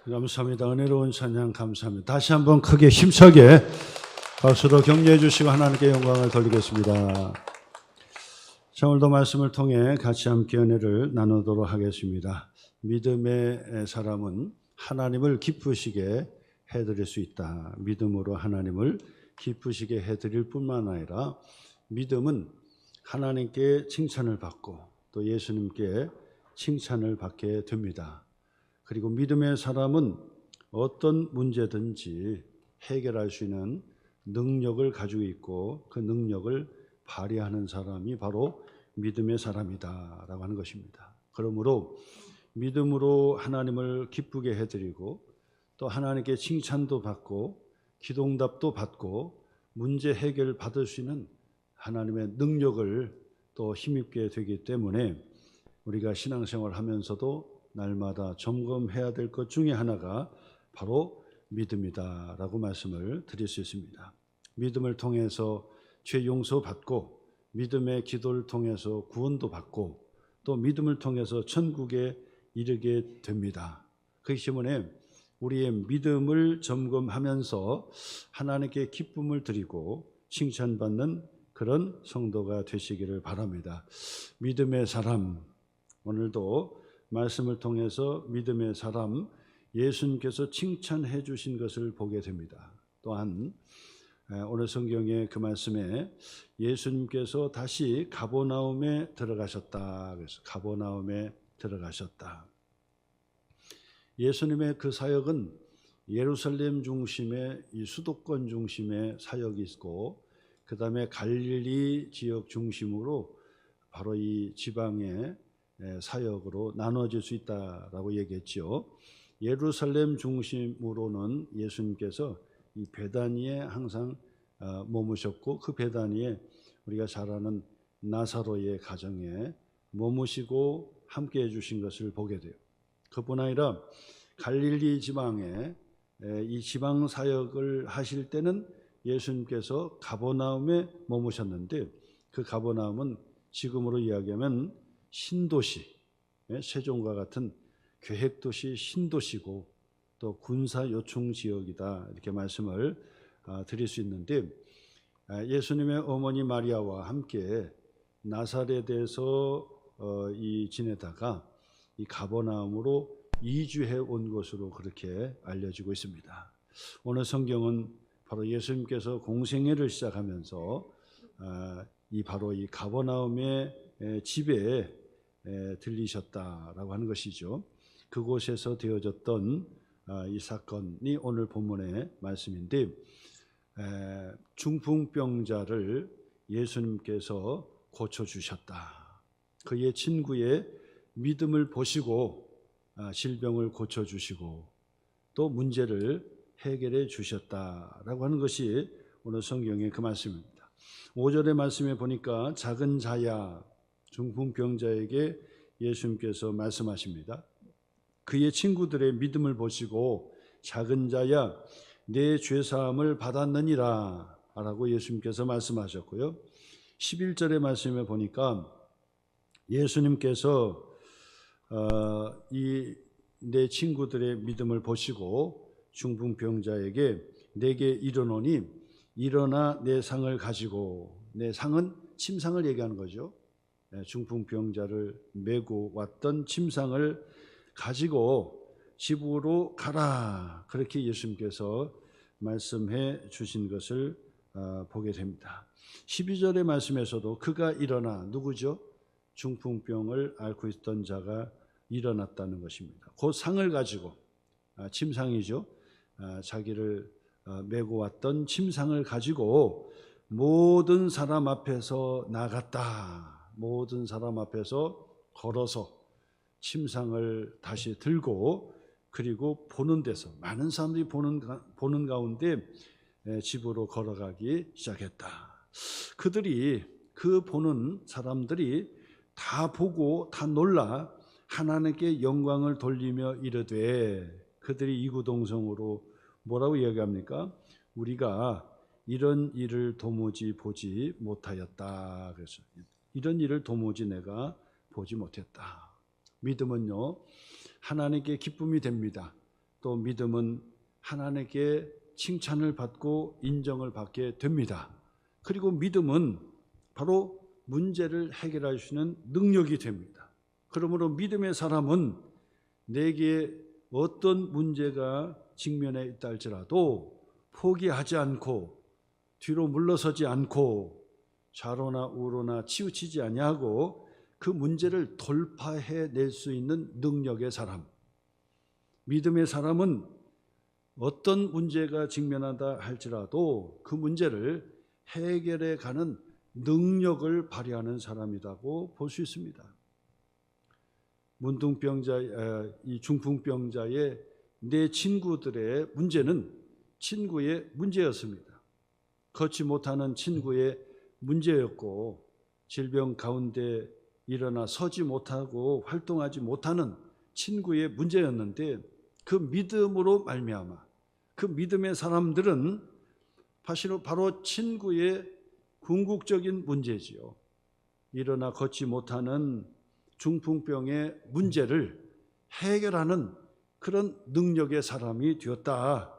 감사합니다. 은혜로운 찬양 감사합니다. 다시 한번 크게 힘차게 박수로 격려해 주시고 하나님께 영광을 돌리겠습니다. 자, 오늘도 말씀을 통해 같이 함께 은혜를 나누도록 하겠습니다. 믿음의 사람은 하나님을 기쁘시게 해드릴 수 있다. 믿음으로 하나님을 기쁘시게 해드릴 뿐만 아니라 믿음은 하나님께 칭찬을 받고 또 예수님께 칭찬을 받게 됩니다. 그리고 믿음의 사람은 어떤 문제든지 해결할 수 있는 능력을 가지고 있고 그 능력을 발휘하는 사람이 바로 믿음의 사람이다라고 하는 것입니다. 그러므로 믿음으로 하나님을 기쁘게 해드리고 또 하나님께 칭찬도 받고 기도응답도 받고 문제 해결을 받을 수 있는 하나님의 능력을 또 힘입게 되기 때문에 우리가 신앙생활을 하면서도 날마다 점검해야 될 것 중에 하나가 바로 믿음이다라고 말씀을 드릴 수 있습니다. 믿음을 통해서 죄 용서받고 믿음의 기도를 통해서 구원도 받고 또 믿음을 통해서 천국에 이르게 됩니다. 그렇기 때문에 우리의 믿음을 점검하면서 하나님께 기쁨을 드리고 칭찬받는 그런 성도가 되시기를 바랍니다. 믿음의 사람, 오늘도 말씀을 통해서 믿음의 사람 예수님께서 칭찬해 주신 것을 보게 됩니다. 또한 오늘 성경의 그 말씀에 예수님께서 다시 가버나움에 들어가셨다. 그래서 가버나움에 들어가셨다. 예수님의 그 사역은 예루살렘 중심의 이 수도권 중심의 사역이 있고 그 다음에 갈릴리 지역 중심으로 바로 이 지방의 사역으로 나눠질 수 있다라고 얘기했죠. 예루살렘 중심으로는 예수님께서 이 베다니에 항상 머무셨고 그 베다니에 우리가 잘 아는 나사로의 가정에 머무시고 함께 해주신 것을 보게 돼요. 그뿐 아니라 갈릴리 지방에 이 지방 사역을 하실 때는 예수님께서 가버나움에 머무셨는데 그 가버나움은 지금으로 이야기하면 신도시, 세종과 같은 계획도시 신도시고 또 군사 요충 지역이다 이렇게 말씀을 드릴 수 있는데 예수님의 어머니 마리아와 함께 나사렛에서 지내다가 이 가버나움으로 이주해 온 것으로 그렇게 알려지고 있습니다. 오늘 성경은 바로 예수님께서 공생애를 시작하면서 바로 이 가버나움의 집에 들리셨다라고 하는 것이죠. 그곳에서 되어졌던 이 사건이 오늘 본문의 말씀인데 중풍병자를 예수님께서 고쳐주셨다. 그의 친구의 믿음을 보시고 질병을 고쳐주시고 또 문제를 해결해 주셨다라고 하는 것이 오늘 성경의 그 말씀입니다. 5절의 말씀에 보니까 작은 자야 중풍병자에게 예수님께서 말씀하십니다. 그의 친구들의 믿음을 보시고 작은 자야 내 죄사함을 받았느니라 라고 예수님께서 말씀하셨고요. 11절의 말씀에 보니까 예수님께서 내 친구들의 믿음을 보시고 중풍병자에게 내게 이르노니 일어나 내 상을 가지고, 내 상은 침상을 얘기하는 거죠. 중풍병자를 메고 왔던 침상을 가지고 집으로 가라. 그렇게 예수님께서 말씀해 주신 것을 보게 됩니다. 12절의 말씀에서도 그가 일어나, 누구죠? 중풍병을 앓고 있던 자가 일어났다는 것입니다. 그 상을 가지고, 침상이죠. 자기를 메고 왔던 침상을 가지고 모든 사람 앞에서 나갔다. 모든 사람 앞에서 걸어서 침상을 다시 들고 그리고 보는 데서 많은 사람들이 보는 가운데 집으로 걸어가기 시작했다. 그들이 그 보는 사람들이 다 보고 다 놀라 하나님께 영광을 돌리며 이르되, 그들이 이구동성으로 뭐라고 이야기합니까? 우리가 이런 일을 도무지 보지 못하였다. 그래서 이런 일을 도무지 내가 보지 못했다. 믿음은요, 하나님께 기쁨이 됩니다. 또 믿음은 하나님께 칭찬을 받고 인정을 받게 됩니다. 그리고 믿음은 바로 문제를 해결할 수 있는 능력이 됩니다. 그러므로 믿음의 사람은 내게 어떤 문제가 직면해 있다 할지라도 포기하지 않고 뒤로 물러서지 않고 좌로나 우로나 치우치지 아니하고 그 문제를 돌파해낼 수 있는 능력의 사람, 믿음의 사람은 어떤 문제가 직면한다 할지라도 그 문제를 해결해 가는 능력을 발휘하는 사람이라고 볼 수 있습니다. 이 중풍병자의 네 친구들의 문제는 친구의 문제였습니다. 걷지 못하는 친구의 문제였고 질병 가운데 일어나 서지 못하고 활동하지 못하는 친구의 문제였는데 그 믿음으로 말미암아 그 믿음의 사람들은 바로 친구의 궁극적인 문제지요. 일어나 걷지 못하는 중풍병의 문제를 해결하는 그런 능력의 사람이 되었다.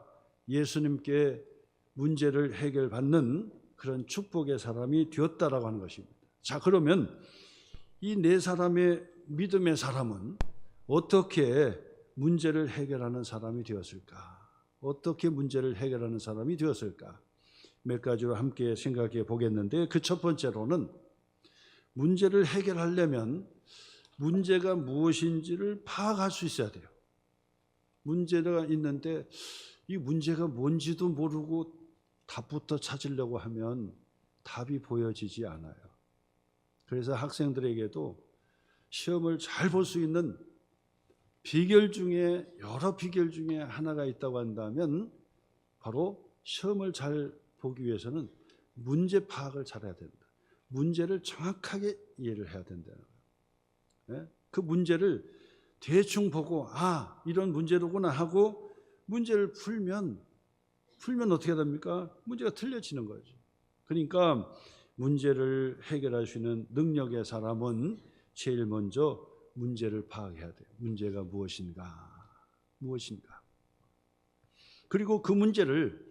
예수님께 문제를 해결받는 그런 축복의 사람이 되었다라고 하는 것입니다. 자, 그러면 이 네 사람의 믿음의 사람은 어떻게 문제를 해결하는 사람이 되었을까? 어떻게 문제를 해결하는 사람이 되었을까? 몇 가지로 함께 생각해 보겠는데 그 첫 번째로는 문제를 해결하려면 문제가 무엇인지를 파악할 수 있어야 돼요. 문제가 있는데 이 문제가 뭔지도 모르고 답부터 찾으려고 하면 답이 보여지지 않아요. 그래서 학생들에게도 시험을 잘 볼 수 있는 비결 중에 여러 비결 중에 하나가 있다고 한다면 바로 시험을 잘 보기 위해서는 문제 파악을 잘해야 된다. 문제를 정확하게 이해를 해야 된다는 거예요. 그 문제를 대충 보고 이런 문제로구나 하고 문제를 풀면 어떻게 됩니까? 문제가 틀려지는 거죠. 그러니까 문제를 해결할 수 있는 능력의 사람은 제일 먼저 문제를 파악해야 돼요. 문제가 무엇인가? 그리고 그 문제를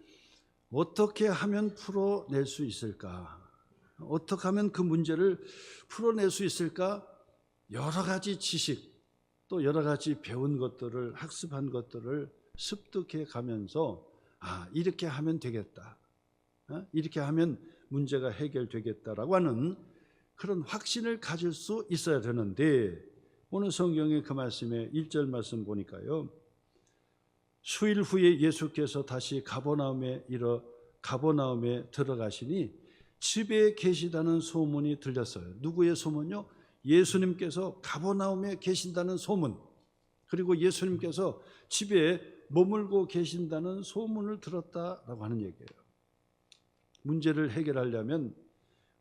어떻게 하면 풀어낼 수 있을까? 어떻게 하면 그 문제를 풀어낼 수 있을까? 여러 가지 지식, 또 여러 가지 배운 것들을, 학습한 것들을 습득해 가면서 이렇게 하면 되겠다. 이렇게 하면 문제가 해결되겠다라고 하는 그런 확신을 가질 수 있어야 되는데 오늘 성경의 그 말씀에 1절 말씀 보니까요. 수일 후에 예수께서 다시 가버나움에 들어가시니 집에 계시다는 소문이 들렸어요. 누구의 소문요? 예수님께서 가버나움에 계신다는 소문, 그리고 예수님께서 집에 머물고 계신다는 소문을 들었다라고 하는 얘기예요. 문제를 해결하려면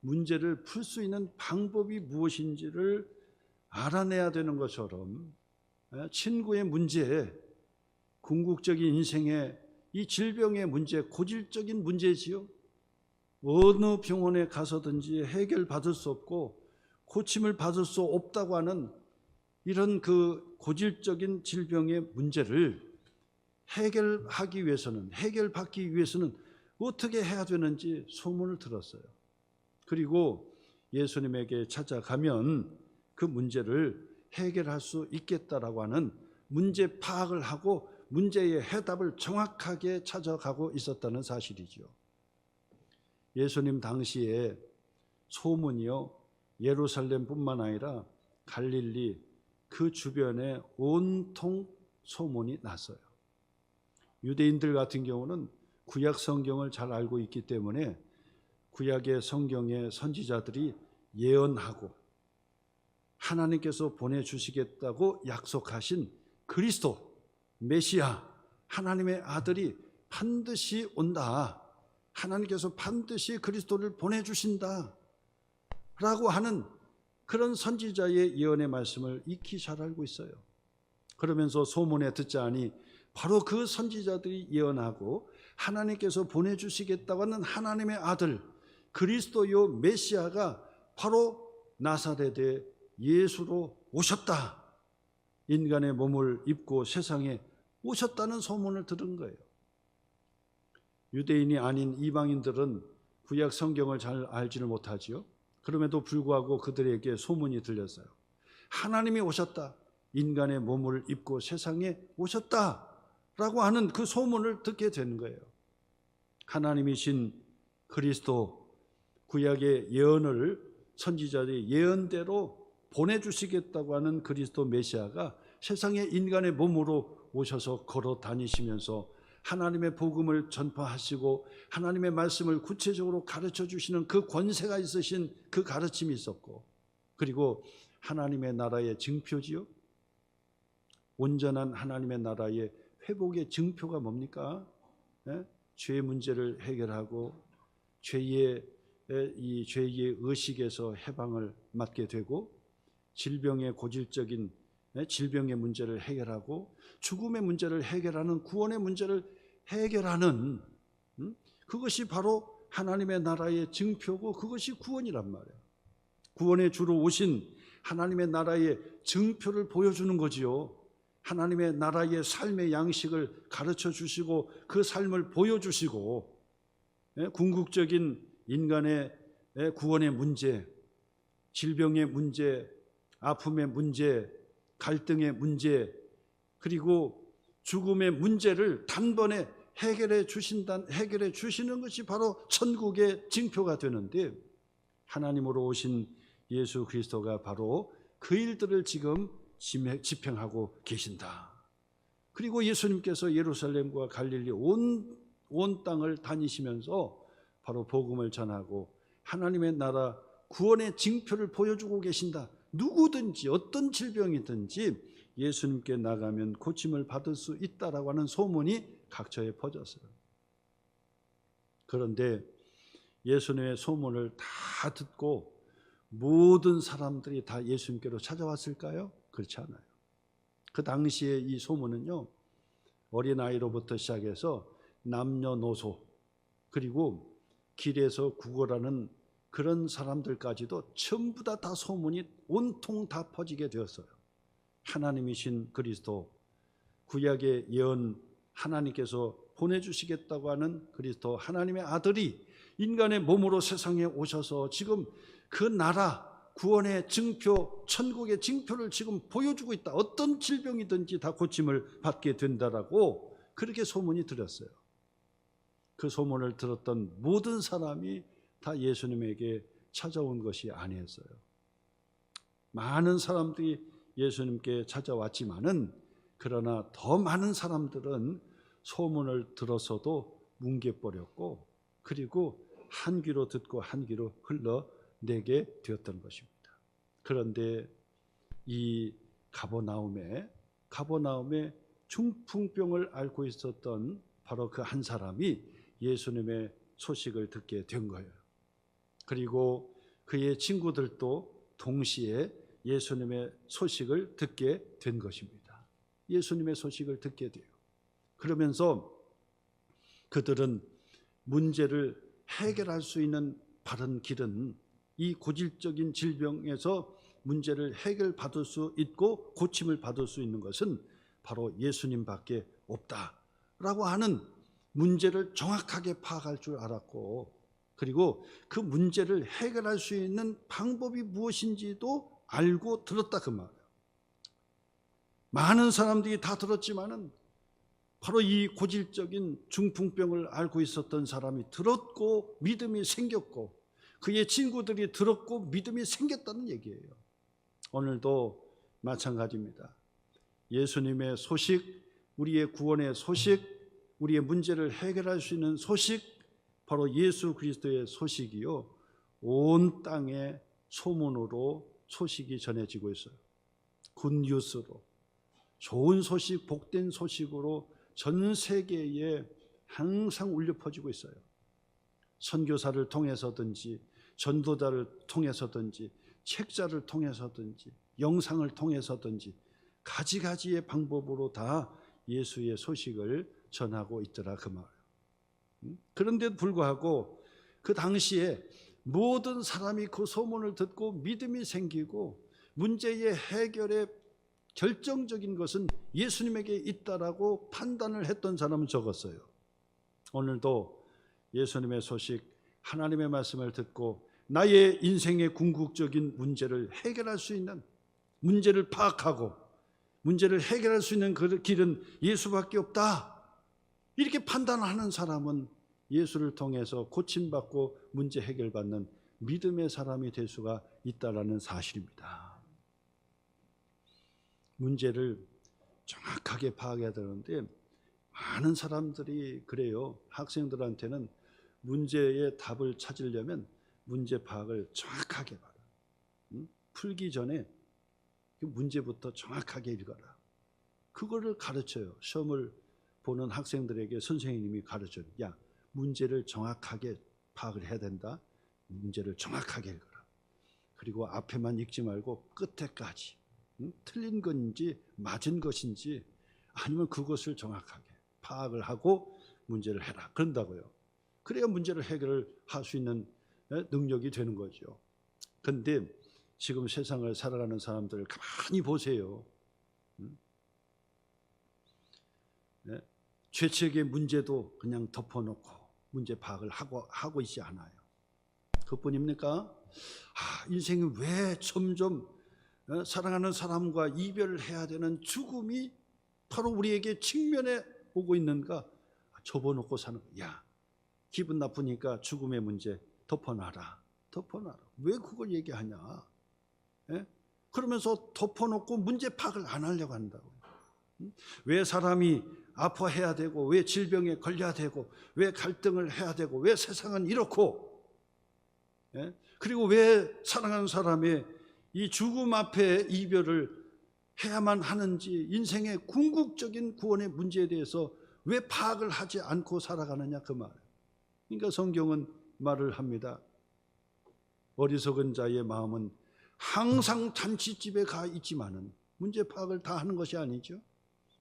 문제를 풀 수 있는 방법이 무엇인지를 알아내야 되는 것처럼 친구의 문제, 궁극적인 인생의 이 질병의 문제, 고질적인 문제지요. 어느 병원에 가서든지 해결받을 수 없고 고침을 받을 수 없다고 하는 이런 그 고질적인 질병의 문제를 해결받기 위해서는 어떻게 해야 되는지 소문을 들었어요. 그리고 예수님에게 찾아가면 그 문제를 해결할 수 있겠다라고 하는 문제 파악을 하고 문제의 해답을 정확하게 찾아가고 있었다는 사실이죠. 예수님 당시에 소문이요, 예루살렘뿐만 아니라 갈릴리 그 주변에 온통 소문이 났어요. 유대인들 같은 경우는 구약 성경을 잘 알고 있기 때문에 구약의 성경의 선지자들이 예언하고 하나님께서 보내주시겠다고 약속하신 그리스도, 메시아, 하나님의 아들이 반드시 온다. 하나님께서 반드시 그리스도를 보내주신다 라고 하는 그런 선지자의 예언의 말씀을 익히 잘 알고 있어요. 그러면서 소문에 듣자니 바로 그 선지자들이 예언하고 하나님께서 보내주시겠다고 하는 하나님의 아들 그리스도요 메시아가 바로 나사렛의 예수로 오셨다. 인간의 몸을 입고 세상에 오셨다는 소문을 들은 거예요. 유대인이 아닌 이방인들은 구약 성경을 잘 알지를 못하지요. 그럼에도 불구하고 그들에게 소문이 들렸어요. 하나님이 오셨다. 인간의 몸을 입고 세상에 오셨다라고 하는 그 소문을 듣게 된 거예요. 하나님이신 그리스도, 구약의 예언을 선지자들의 예언대로 보내주시겠다고 하는 그리스도 메시아가 세상에 인간의 몸으로 오셔서 걸어 다니시면서 하나님의 복음을 전파하시고 하나님의 말씀을 구체적으로 가르쳐 주시는 그 권세가 있으신 그 가르침이 있었고, 그리고 하나님의 나라의 증표지요. 온전한 하나님의 나라의 회복의 증표가 뭡니까? 죄의 문제를 해결하고 죄의 의식에서 해방을 맡게 되고, 질병의 고질적인 질병의 문제를 해결하고 죽음의 문제를 해결하는, 구원의 문제를 해결하는, 그것이 바로 하나님의 나라의 증표고 그것이 구원이란 말이에요. 구원의 주로 오신 하나님의 나라의 증표를 보여주는 거지요. 하나님의 나라의 삶의 양식을 가르쳐 주시고 그 삶을 보여주시고, 궁극적인 인간의 구원의 문제, 질병의 문제, 아픔의 문제, 갈등의 문제, 그리고 죽음의 문제를 단번에 해결해 주시는 것이 바로 천국의 징표가 되는데, 하나님으로 오신 예수 그리스도가 바로 그 일들을 지금 집행하고 계신다. 그리고 예수님께서 예루살렘과 갈릴리 온 땅을 다니시면서 바로 복음을 전하고 하나님의 나라 구원의 징표를 보여주고 계신다. 누구든지 어떤 질병이든지 예수님께 나가면 고침을 받을 수 있다라고 하는 소문이 각처에 퍼졌어요. 그런데 예수님의 소문을 다 듣고 모든 사람들이 다 예수님께로 찾아왔을까요? 그렇지 않아요. 그 당시에 이 소문은요, 어린아이로부터 시작해서 남녀노소, 그리고 길에서 구걸하는 그런 사람들까지도 전부 다 소문이 온통 다 퍼지게 되었어요. 하나님이신 그리스도, 구약의 예언, 하나님께서 보내주시겠다고 하는 그리스도, 하나님의 아들이 인간의 몸으로 세상에 오셔서 지금 그 나라 구원의 징표, 천국의 징표를 지금 보여주고 있다. 어떤 질병이든지 다 고침을 받게 된다라고 그렇게 소문이 들었어요. 그 소문을 들었던 모든 사람이 다 예수님에게 찾아온 것이 아니었어요. 많은 사람들이 예수님께 찾아왔지만은, 그러나 더 많은 사람들은 소문을 들어서도 뭉개버렸고, 그리고 한 귀로 듣고 한 귀로 흘러내게 되었던 것입니다. 그런데 이 가버나움에 중풍병을 앓고 있었던 바로 그 한 사람이 예수님의 소식을 듣게 된 거예요. 그리고 그의 친구들도 동시에 예수님의 소식을 듣게 된 것입니다. 예수님의 소식을 듣게 돼요. 그러면서 그들은 문제를 해결할 수 있는 바른 길은, 이 고질적인 질병에서 문제를 해결받을 수 있고 고침을 받을 수 있는 것은 바로 예수님밖에 없다라고 하는 문제를 정확하게 파악할 줄 알았고, 그리고 그 문제를 해결할 수 있는 방법이 무엇인지도 알고 들었다 그 말이에요. 많은 사람들이 다 들었지만은 바로 이 고질적인 중풍병을 앓고 있었던 사람이 들었고 믿음이 생겼고, 그의 친구들이 들었고 믿음이 생겼다는 얘기예요. 오늘도 마찬가지입니다. 예수님의 소식, 우리의 구원의 소식, 우리의 문제를 해결할 수 있는 소식, 바로 예수 그리스도의 소식이요, 온 땅에 소문으로 소식이 전해지고 있어요. 굿뉴스로, 좋은 소식, 복된 소식으로 전 세계에 항상 울려 퍼지고 있어요. 선교사를 통해서든지, 전도자를 통해서든지, 책자를 통해서든지, 영상을 통해서든지 가지가지의 방법으로 다 예수의 소식을 전하고 있더라 그 말이에요. 그런데도 불구하고 그 당시에 모든 사람이 그 소문을 듣고 믿음이 생기고 문제의 해결의 결정적인 것은 예수님에게 있다라고 판단을 했던 사람은 적었어요. 오늘도 예수님의 소식, 하나님의 말씀을 듣고 나의 인생의 궁극적인 문제를 해결할 수 있는, 문제를 파악하고 문제를 해결할 수 있는 그 길은 예수밖에 없다, 이렇게 판단하는 사람은 예수를 통해서 고침받고 문제 해결받는 믿음의 사람이 될 수가 있다라는 사실입니다. 문제를 정확하게 파악해야 되는데 많은 사람들이 그래요. 학생들한테는 문제의 답을 찾으려면 문제 파악을 정확하게 봐라. 풀기 전에 그 문제부터 정확하게 읽어라. 그거를 가르쳐요. 시험을 보는 학생들에게 선생님이 가르쳐요. 야, 문제를 정확하게 파악을 해야 된다. 문제를 정확하게 읽어라. 그리고 앞에만 읽지 말고 끝에까지 틀린 건지 맞은 것인지 아니면 그것을 정확하게 파악을 하고 문제를 해라. 그런다고요. 그래야 문제를 해결할 수 있는 능력이 되는 거죠. 그런데 지금 세상을 살아가는 사람들을 가만히 보세요. 죄책의 문제도 그냥 덮어놓고 문제 파악을 하고 있지 않아요. 그뿐입니까? 인생이 왜 점점 사랑하는 사람과 이별을 해야 되는 죽음이 바로 우리에게 직면해 오고 있는가? 접어놓고 사는 거야. 야, 기분 나쁘니까 죽음의 문제 덮어놔라. 왜 그걸 얘기하냐? 그러면서 덮어놓고 문제 파악을 안 하려고 한다고. 왜 사람이 아파해야 되고, 왜 질병에 걸려야 되고, 왜 갈등을 해야 되고, 왜 세상은 이렇고, 그리고 왜 사랑하는 사람의 이 죽음 앞에 이별을 해야만 하는지, 인생의 궁극적인 구원의 문제에 대해서 왜 파악을 하지 않고 살아가느냐, 그 말. 그러니까 성경은 말을 합니다. 어리석은 자의 마음은 항상 잔치집에 가 있지만은 문제 파악을 다 하는 것이 아니죠.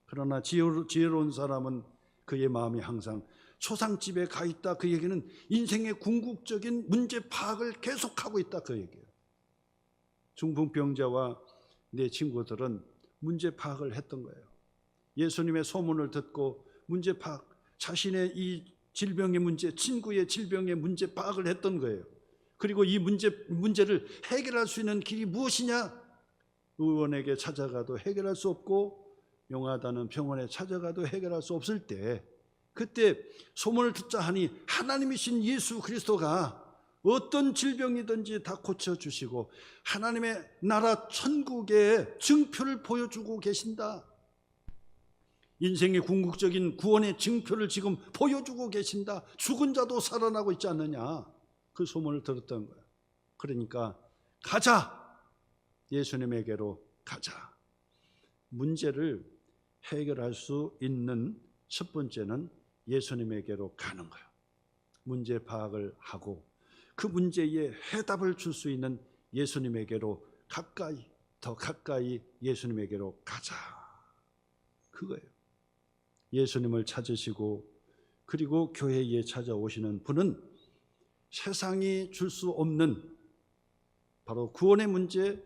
그러나 지혜로운 사람은 그의 마음이 항상 초상집에 가 있다. 그 얘기는 인생의 궁극적인 문제 파악을 계속하고 있다, 그 얘기예요. 중풍병자와 내 친구들은 문제 파악을 했던 거예요. 예수님의 소문을 듣고 문제 파악, 자신의 이 질병의 문제, 친구의 질병의 문제 파악을 했던 거예요. 그리고 이 문제를 해결할 수 있는 길이 무엇이냐? 의원에게 찾아가도 해결할 수 없고 용하다는 병원에 찾아가도 해결할 수 없을 때, 그때 소문을 듣자 하니 하나님이신 예수 그리스도가 어떤 질병이든지 다 고쳐주시고 하나님의 나라 천국의 증표를 보여주고 계신다. 인생의 궁극적인 구원의 증표를 지금 보여주고 계신다. 죽은 자도 살아나고 있지 않느냐, 그 소문을 들었던 거야. 그러니까 가자, 예수님에게로 가자. 문제를 해결할 수 있는 첫 번째는 예수님에게로 가는 거예요. 문제 파악을 하고 그 문제에 해답을 줄 수 있는 예수님에게로 더 가까이 예수님에게로 가자, 그거예요. 예수님을 찾으시고 그리고 교회에 찾아오시는 분은 세상이 줄 수 없는 바로 구원의 문제,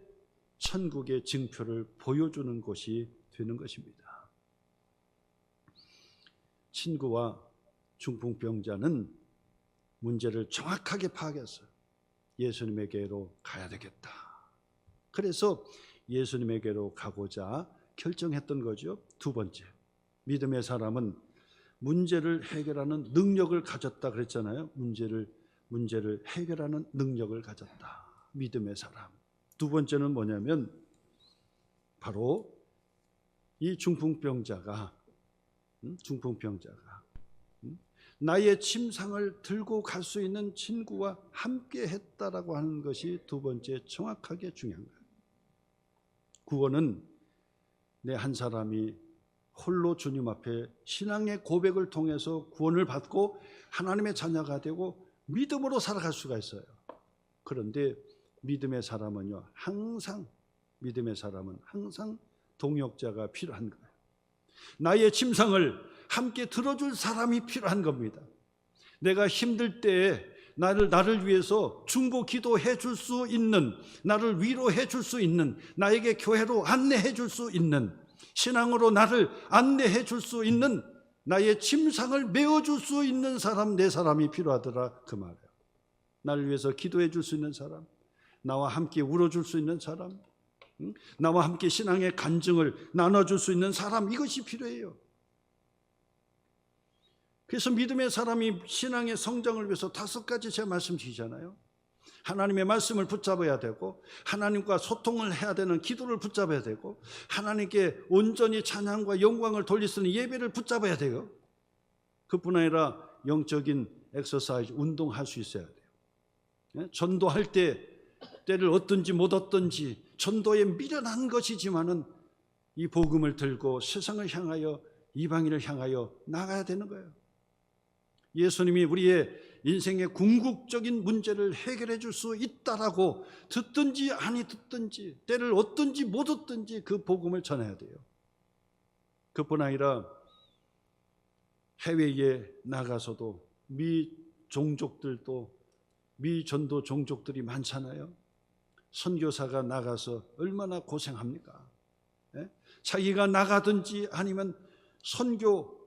천국의 증표를 보여주는 것이 되는 것입니다. 친구와 중풍병자는 문제를 정확하게 파악했어요. 예수님에게로 가야 되겠다. 그래서 예수님에게로 가고자 결정했던 거죠. 두 번째, 믿음의 사람은 문제를 해결하는 능력을 가졌다 그랬잖아요. 문제를 해결하는 능력을 가졌다, 믿음의 사람. 두 번째는 뭐냐면 바로 이 중풍병자가 나의 침상을 들고 갈 수 있는 친구와 함께 했다라고 하는 것이 두 번째 정확하게 중요한 거예요. 구원은 내 한 사람이 홀로 주님 앞에 신앙의 고백을 통해서 구원을 받고 하나님의 자녀가 되고 믿음으로 살아갈 수가 있어요. 그런데 믿음의 사람은 항상 동역자가 필요한 거예요. 나의 침상을 함께 들어줄 사람이 필요한 겁니다. 내가 힘들 때 나를 위해서 중보 기도해 줄 수 있는, 나를 위로해 줄 수 있는, 나에게 교회로 안내해 줄 수 있는, 신앙으로 나를 안내해 줄 수 있는, 나의 침상을 메워줄 수 있는 사람, 네 사람이 필요하더라 그 말이에요. 나를 위해서 기도해 줄 수 있는 사람, 나와 함께 울어줄 수 있는 사람, 나와 함께 신앙의 간증을 나눠줄 수 있는 사람, 이것이 필요해요. 그래서 믿음의 사람이 신앙의 성장을 위해서 5가지 제가 말씀드리잖아요. 하나님의 말씀을 붙잡아야 되고, 하나님과 소통을 해야 되는 기도를 붙잡아야 되고, 하나님께 온전히 찬양과 영광을 돌릴 수 있는 예배를 붙잡아야 돼요. 그뿐 아니라 영적인 엑서사이즈, 운동할 수 있어야 돼요. 전도할 때를 얻든지 못 얻든지 전도에 미련한 것이지만은 이 복음을 들고 세상을 향하여, 이방인을 향하여 나가야 되는 거예요. 예수님이 우리의 인생의 궁극적인 문제를 해결해 줄 수 있다라고 듣든지 아니 듣든지, 때를 얻든지 못 얻든지 그 복음을 전해야 돼요. 그뿐 아니라 해외에 나가서도 종족들도, 전도 종족들이 많잖아요. 선교사가 나가서 얼마나 고생합니까? 자기가 나가든지 아니면 선교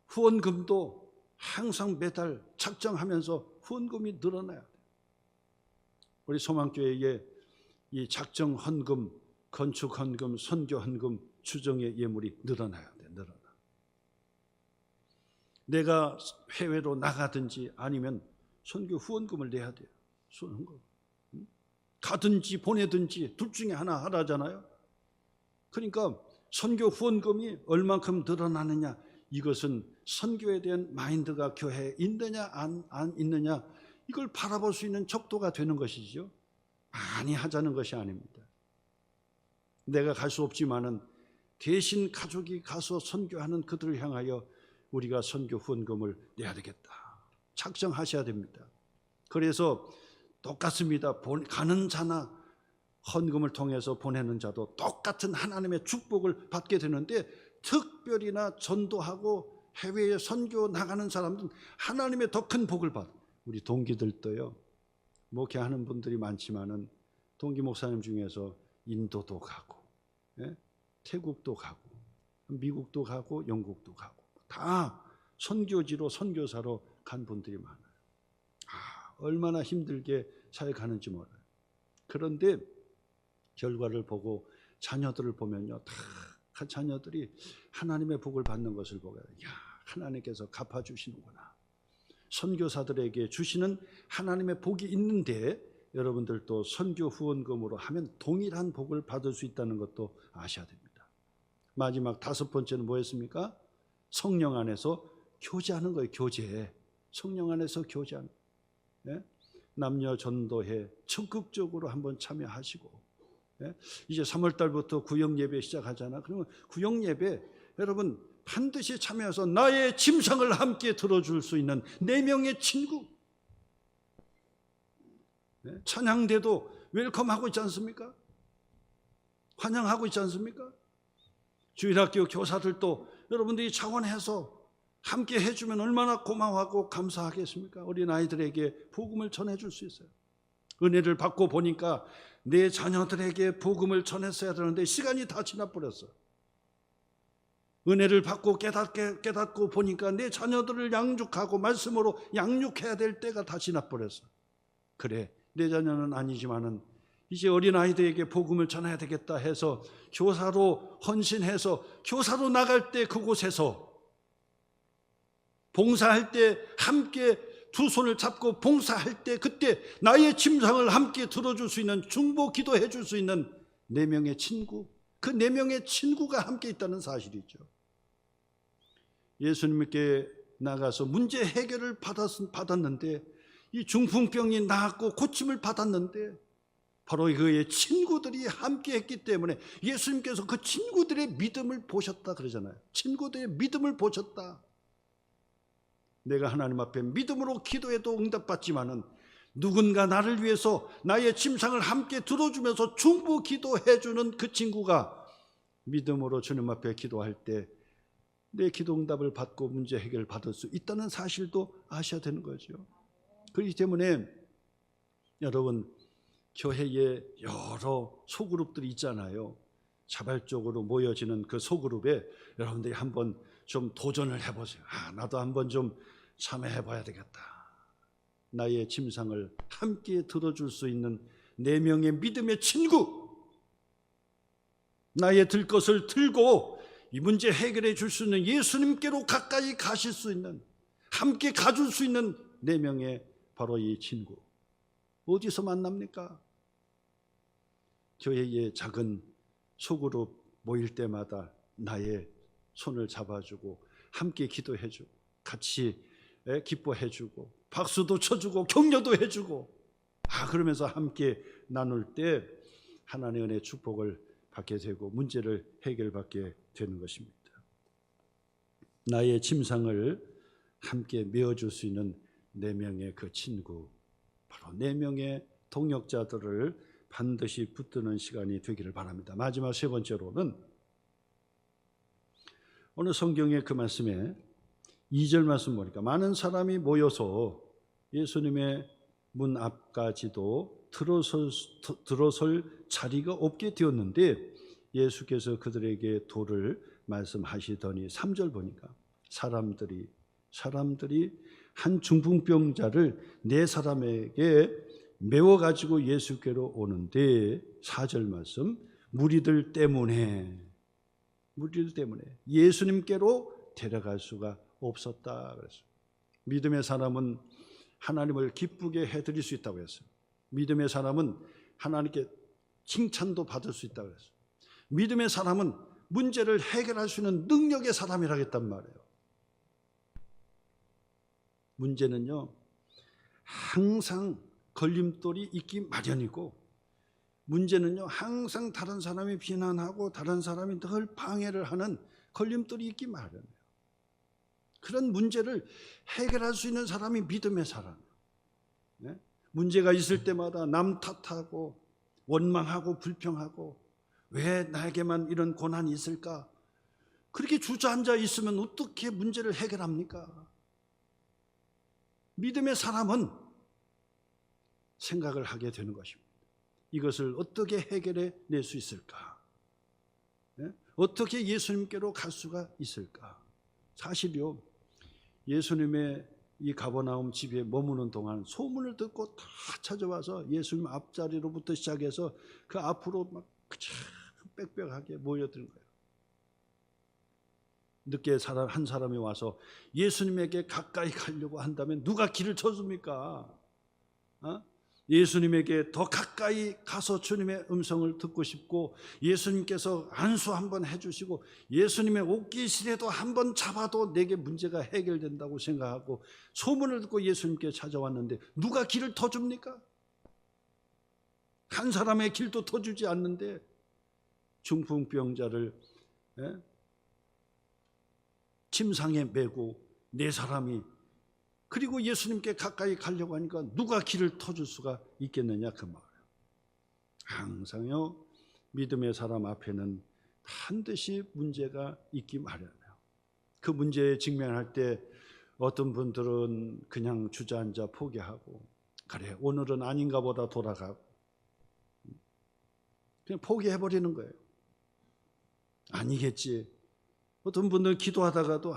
후원금도 항상 매달 작정하면서 후원금이 늘어나야 돼요. 우리 소망교회에 이 작정 헌금, 건축 헌금, 선교 헌금, 추정의 예물이 늘어나야 돼. 내가 해외로 나가든지 아니면 선교 후원금을 내야 돼요. 후원금. 가든지 보내든지 둘 중에 하나 하라잖아요. 그러니까 선교 후원금이 얼만큼 늘어나느냐, 이것은 선교에 대한 마인드가 교회에 있느냐 안 있느냐, 이걸 바라볼 수 있는 척도가 되는 것이죠. 많이 하자는 것이 아닙니다. 내가 갈 수 없지만은 대신 가족이 가서 선교하는 그들을 향하여 우리가 선교 후원금을 내야 되겠다, 작정하셔야 됩니다. 그래서 똑같습니다. 가는 자나 헌금을 통해서 보내는 자도 똑같은 하나님의 축복을 받게 되는데, 특별히나 전도하고 해외에 선교 나가는 사람들은 하나님의 더 큰 복을 받아요. 우리 동기들도요, 목회하는 분들이 많지만은 동기 목사님 중에서 인도도 가고, 태국도 가고, 미국도 가고, 영국도 가고, 다 선교지로 선교사로 간 분들이 많아요. 얼마나 힘들게 사역하는지 몰라요. 그런데 결과를 보고 자녀들을 보면요, 다 자녀들이 하나님의 복을 받는 것을 보고, 하나님께서 갚아주시는구나. 선교사들에게 주시는 하나님의 복이 있는데, 여러분들도 선교 후원금으로 하면 동일한 복을 받을 수 있다는 것도 아셔야 됩니다. 마지막 5번째는 뭐였습니까? 성령 안에서 교제하는 거예요. 교제. 성령 안에서 교제하는 거예요. 남녀 전도회 적극적으로 한번 참여하시고, 이제 3월 달부터 구역 예배 시작하잖아. 그러면 구역 예배 여러분 반드시 참여해서 나의 침상을 함께 들어줄 수 있는 4명의 친구, 찬양대도 웰컴하고 있지 않습니까? 환영하고 있지 않습니까? 주일학교 교사들도 여러분들이 자원해서 함께 해주면 얼마나 고마워하고 감사하겠습니까? 어린아이들에게 복음을 전해줄 수 있어요. 은혜를 받고 보니까 내 자녀들에게 복음을 전했어야 되는데 시간이 다 지나버렸어. 은혜를 받고 깨닫고 보니까 내 자녀들을 양육하고 말씀으로 양육해야 될 때가 다 지나버렸어. 그래, 내 자녀는 아니지만은 이제 어린아이들에게 복음을 전해야 되겠다 해서 교사로 헌신해서 교사로 나갈 때 그곳에서 봉사할 때 함께 두 손을 잡고 봉사할 때 그때 나의 침상을 함께 들어줄 수 있는, 중보 기도해 줄 수 있는 4명의 친구, 그 4명의 친구가 함께 있다는 사실이죠. 예수님께 나가서 문제 해결을 받았는데, 이 중풍병이 나았고 고침을 받았는데 바로 그의 친구들이 함께 했기 때문에 예수님께서 그 친구들의 믿음을 보셨다 그러잖아요. 친구들의 믿음을 보셨다. 내가 하나님 앞에 믿음으로 기도해도 응답받지만은 누군가 나를 위해서 나의 침상을 함께 들어주면서 중보 기도해주는 그 친구가 믿음으로 주님 앞에 기도할 때 내 기도 응답을 받고 문제 해결을 받을 수 있다는 사실도 아셔야 되는 거죠. 그렇기 때문에 여러분, 교회에 여러 소그룹들이 있잖아요. 자발적으로 모여지는 그 소그룹에 여러분들이 한번 좀 도전을 해보세요. 나도 한번 좀 참여해봐야 되겠다. 나의 침상을 함께 들어줄 수 있는 4명의 믿음의 친구, 나의 들 것을 들고 이 문제 해결해 줄 수 있는, 예수님께로 가까이 가실 수 있는, 함께 가줄 수 있는 4명의 바로 이 친구, 어디서 만납니까? 교회의 작은 소그룹 모일 때마다 나의 손을 잡아주고 함께 기도해주고 같이 기뻐해주고 박수도 쳐주고 격려도 해주고, 그러면서 함께 나눌 때 하나님의 은혜의 축복을 받게 되고 문제를 해결받게 되는 것입니다. 나의 침상을 함께 메어줄 수 있는 4명의 그 친구, 바로 4명의 동역자들을 반드시 붙드는 시간이 되기를 바랍니다. 마지막 3번째로는 오늘 성경의 그 말씀에 2절 말씀 보니까 많은 사람이 모여서 예수님의 문 앞까지도 들어설 자리가 없게 되었는데 예수께서 그들에게 도를 말씀하시더니 3절 보니까 사람들이 한 중풍병자를 4사람에게 메워가지고 예수께로 오는데 4절 말씀, 무리들 때문에 예수님께로 데려갈 수가 없었다 그랬어요. 믿음의 사람은 하나님을 기쁘게 해드릴 수 있다고 했어요. 믿음의 사람은 하나님께 칭찬도 받을 수 있다고 했어요. 믿음의 사람은 문제를 해결할 수 있는 능력의 사람이라고 했단 말이에요. 문제는요, 항상 걸림돌이 있기 마련이고, 문제는요 항상 다른 사람이 비난하고 다른 사람이 늘 방해를 하는 걸림돌이 있기 마련이에요. 그런 문제를 해결할 수 있는 사람이 믿음의 사람이에요. 네? 문제가 있을 때마다 남 탓하고 원망하고 불평하고 왜 나에게만 이런 고난이 있을까? 그렇게 주저앉아 있으면 어떻게 문제를 해결합니까? 믿음의 사람은 생각을 하게 되는 것입니다. 이것을 어떻게 해결해 낼 수 있을까? 네? 어떻게 예수님께로 갈 수가 있을까? 사실요, 예수님의 이 가버나움 집에 머무는 동안 소문을 듣고 다 찾아와서 예수님 앞자리로부터 시작해서 그 앞으로 막 빽빽하게 모여드는 거예요. 늦게 한 사람이 와서 예수님에게 가까이 가려고 한다면 누가 길을 쳐줍니까? 예수님에게 더 가까이 가서 주님의 음성을 듣고 싶고, 예수님께서 안수 한번 해주시고 예수님의 옷깃이라도 한번 잡아도 내게 문제가 해결된다고 생각하고 소문을 듣고 예수님께 찾아왔는데 누가 길을 터줍니까? 한 사람의 길도 터주지 않는데 중풍병자를 침상에 메고 4사람이, 그리고 예수님께 가까이 가려고 하니까 누가 길을 터줄 수가 있겠느냐 그 말이에요. 항상요, 믿음의 사람 앞에는 반드시 문제가 있기 마련이에요. 그 문제에 직면할 때 어떤 분들은 그냥 주저앉아 포기하고, 그래 오늘은 아닌가 보다 돌아가고 그냥 포기해버리는 거예요. 아니겠지. 어떤 분들은 기도하다가도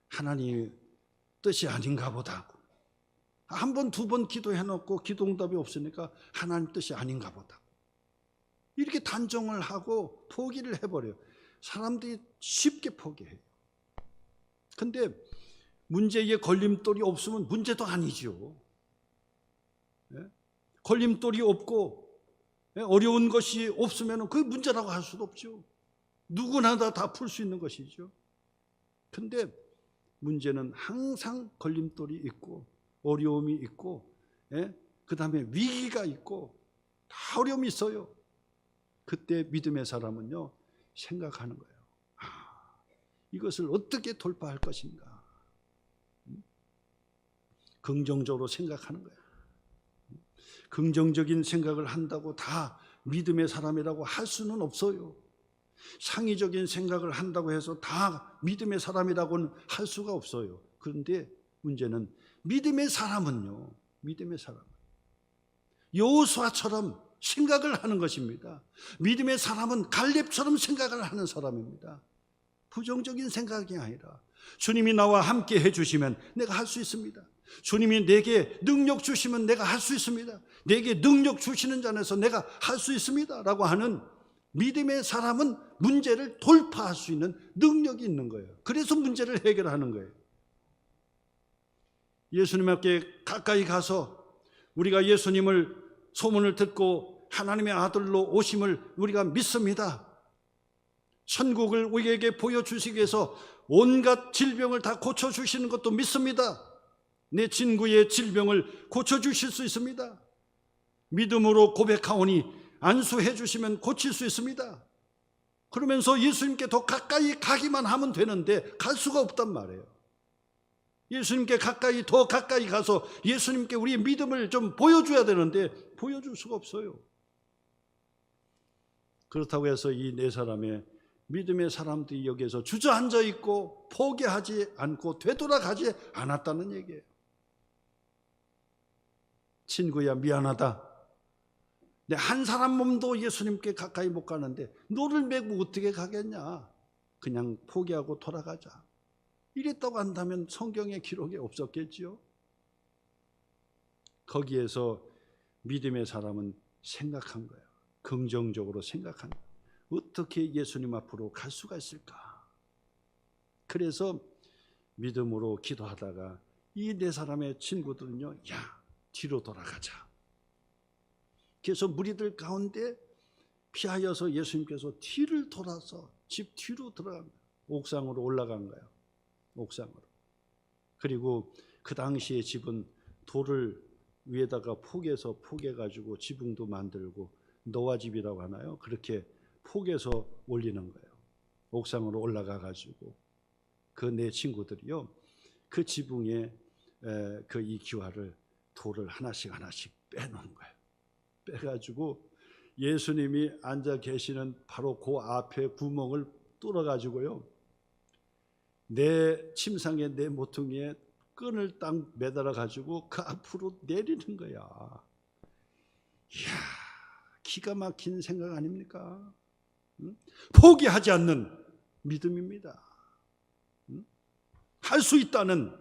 하나님 뜻이 아닌가 보다. 한 번, 2번 기도해놓고 기도응답이 없으니까 하나님 뜻이 아닌가 보다. 이렇게 단정을 하고 포기를 해버려요. 사람들이 쉽게 포기해요. 근데 문제에 걸림돌이 없으면 문제도 아니죠. 걸림돌이 없고 어려운 것이 없으면 그게 문제라고 할 수도 없죠. 누구나 다 풀 수 있는 것이죠. 근데 문제는 항상 걸림돌이 있고 어려움이 있고, 그 다음에 위기가 있고 다 어려움이 있어요. 그때 믿음의 사람은요 생각하는 거예요. 이것을 어떻게 돌파할 것인가. 긍정적으로 생각하는 거예요. 긍정적인 생각을 한다고 다 믿음의 사람이라고 할 수는 없어요. 상의적인 생각을 한다고 해서 다 믿음의 사람이라고는 할 수가 없어요. 그런데 문제는 믿음의 사람은요, 믿음의 사람은 여호수아처럼 생각을 하는 것입니다. 믿음의 사람은 갈렙처럼 생각을 하는 사람입니다. 부정적인 생각이 아니라 주님이 나와 함께 해주시면 내가 할 수 있습니다. 주님이 내게 능력 주시면 내가 할 수 있습니다. 내게 능력 주시는 자에서 내가 할 수 있습니다 라고 하는 믿음의 사람은 문제를 돌파할 수 있는 능력이 있는 거예요. 그래서 문제를 해결하는 거예요. 예수님께 가까이 가서 우리가 예수님을 소문을 듣고 하나님의 아들로 오심을 우리가 믿습니다. 천국을 우리에게 보여주시기 위해서 온갖 질병을 다 고쳐주시는 것도 믿습니다. 내 친구의 질병을 고쳐주실 수 있습니다. 믿음으로 고백하오니 안수해 주시면 고칠 수 있습니다. 그러면서 예수님께 더 가까이 가기만 하면 되는데 갈 수가 없단 말이에요. 예수님께 더 가까이 가서 예수님께 우리의 믿음을 좀 보여줘야 되는데 보여줄 수가 없어요. 그렇다고 해서 이 네 사람의 믿음의 사람들이 여기에서 주저앉아 있고 포기하지 않고 되돌아가지 않았다는 얘기예요. 친구야, 미안하다. 내 한 사람 몸도 예수님께 가까이 못 가는데 너를 메고 어떻게 가겠냐. 그냥 포기하고 돌아가자. 이랬다고 한다면 성경의 기록에 없었겠지요. 거기에서 믿음의 사람은 생각한 거예요. 긍정적으로 생각한 거예요. 어떻게 예수님 앞으로 갈 수가 있을까? 그래서 믿음으로 기도하다가 이 네 사람의 친구들은요, 야, 뒤로 돌아가자. 그래서 무리들 가운데 피하여서 예수님께서 뒤를 돌아서 집 뒤로 들어간 거예요. 옥상으로 올라간 거예요. 옥상으로. 그리고 그 당시에 집은 돌을 위에다가 포개가지고 지붕도 만들고 노아집이라고 하나요? 그렇게 포개서 올리는 거예요. 옥상으로 올라가가지고 그 네 친구들이요, 그 지붕에 그 이 기와를 돌을 하나씩 빼놓은 거예요. 빼가지고 예수님이 앉아 계시는 바로 그 앞에 구멍을 뚫어가지고요, 내 침상에 내 모퉁이에 끈을 딱 매달아가지고 그 앞으로 내리는 거야. 이야, 기가 막힌 생각 아닙니까? 포기하지 않는 믿음입니다. 할 수 있다는,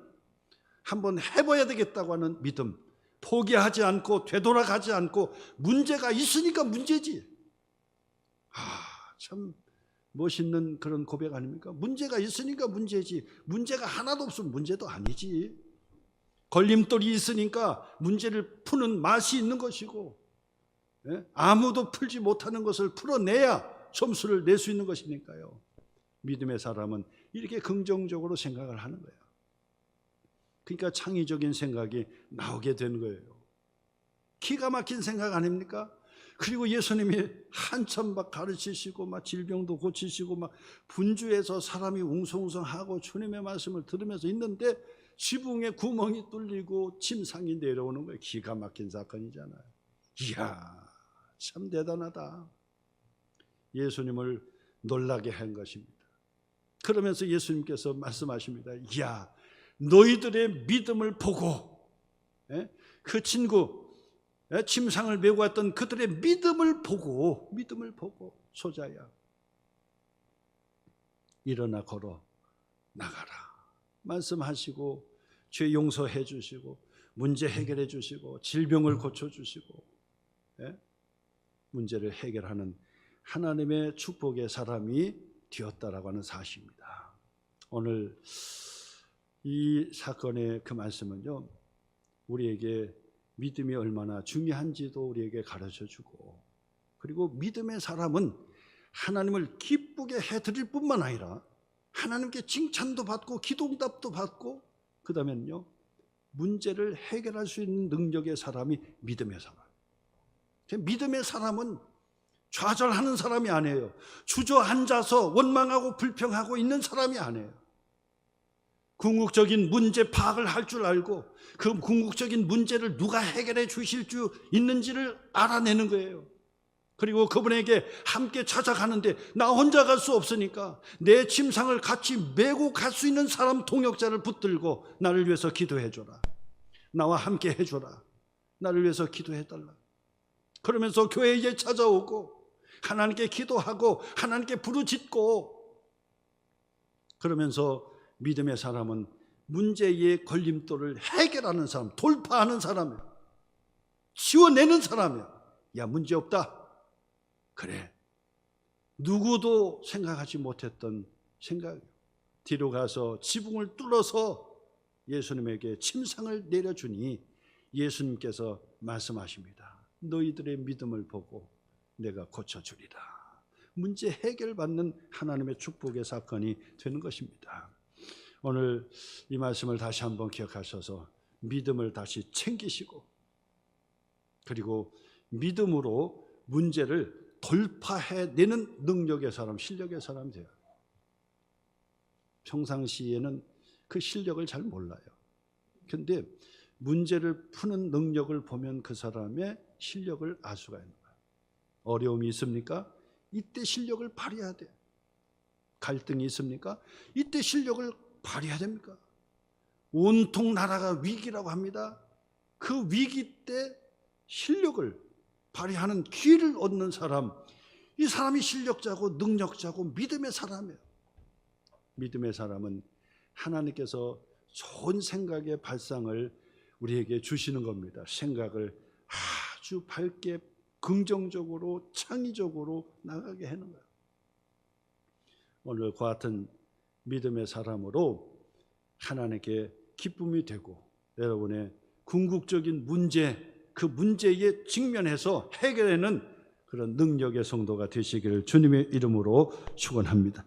한번 해봐야 되겠다고 하는 믿음. 포기하지 않고 되돌아가지 않고 문제가 있으니까 문제지. 참 멋있는 그런 고백 아닙니까? 문제가 있으니까 문제지. 문제가 하나도 없으면 문제도 아니지. 걸림돌이 있으니까 문제를 푸는 맛이 있는 것이고, 아무도 풀지 못하는 것을 풀어내야 점수를 낼 수 있는 것이니까요. 믿음의 사람은 이렇게 긍정적으로 생각을 하는 거예요. 그러니까 창의적인 생각이 나오게 되는 거예요. 기가 막힌 생각 아닙니까? 그리고 예수님이 한참 막 가르치시고 막 질병도 고치시고 막 분주해서 사람이 웅성웅성하고 주님의 말씀을 들으면서 있는데 지붕에 구멍이 뚫리고 침상이 내려오는 거예요. 기가 막힌 사건이잖아요. 이야, 참 대단하다. 예수님을 놀라게 한 것입니다. 그러면서 예수님께서 말씀하십니다. 이야, 너희들의 믿음을 보고, 그 친구 침상을 메고 왔던 그들의 믿음을 보고 소자야, 일어나 걸어 나가라 말씀하시고 죄 용서해 주시고 문제 해결해 주시고 질병을 고쳐 주시고 문제를 해결하는 하나님의 축복의 사람이 되었다라고 하는 사실입니다. 오늘 이 사건의 그 말씀은요, 우리에게 믿음이 얼마나 중요한지도 우리에게 가르쳐주고, 그리고 믿음의 사람은 하나님을 기쁘게 해드릴 뿐만 아니라 하나님께 칭찬도 받고 기도응답도 받고, 그 다음에는요, 문제를 해결할 수 있는 능력의 사람이 믿음의 사람. 믿음의 사람은 좌절하는 사람이 아니에요. 주저앉아서 원망하고 불평하고 있는 사람이 아니에요. 궁극적인 문제 파악을 할 줄 알고 그 궁극적인 문제를 누가 해결해 주실 줄 있는지를 알아내는 거예요. 그리고 그분에게 함께 찾아가는데 나 혼자 갈 수 없으니까 내 침상을 같이 메고 갈 수 있는 사람, 동역자를 붙들고 나를 위해서 기도해 줘라. 나와 함께 해줘라. 나를 위해서 기도해달라. 그러면서 교회에 찾아오고 하나님께 기도하고 하나님께 부르짖고, 그러면서 믿음의 사람은 문제의 걸림돌을 해결하는 사람, 돌파하는 사람이야. 지워내는 사람이야. 야, 문제없다. 그래. 누구도 생각하지 못했던 생각이에요. 뒤로 가서 지붕을 뚫어서 예수님에게 침상을 내려주니 예수님께서 말씀하십니다. 너희들의 믿음을 보고 내가 고쳐주리라. 문제 해결받는 하나님의 축복의 사건이 되는 것입니다. 오늘 이 말씀을 다시 한번 기억하셔서 믿음을 다시 챙기시고, 그리고 믿음으로 문제를 돌파해내는 능력의 사람, 실력의 사람 돼요. 평상시에는 그 실력을 잘 몰라요. 그런데 문제를 푸는 능력을 보면 그 사람의 실력을 알 수가 있는 거예요. 어려움이 있습니까? 이때 실력을 발휘해야 돼요. 갈등이 있습니까? 이때 실력을 발휘해야 됩니까? 온통 나라가 위기라고 합니다. 그 위기 때 실력을 발휘하는 기회를 얻는 사람, 이 사람이 실력자고 능력자고 믿음의 사람이에요. 믿음의 사람은 하나님께서 좋은 생각의 발상을 우리에게 주시는 겁니다. 생각을 아주 밝게 긍정적으로 창의적으로 나가게 하는 거예요. 오늘 그와 같은 믿음의 사람으로 하나님께 기쁨이 되고 여러분의 궁극적인 문제, 그 문제에 직면해서 해결하는 그런 능력의 성도가 되시기를 주님의 이름으로 축원합니다.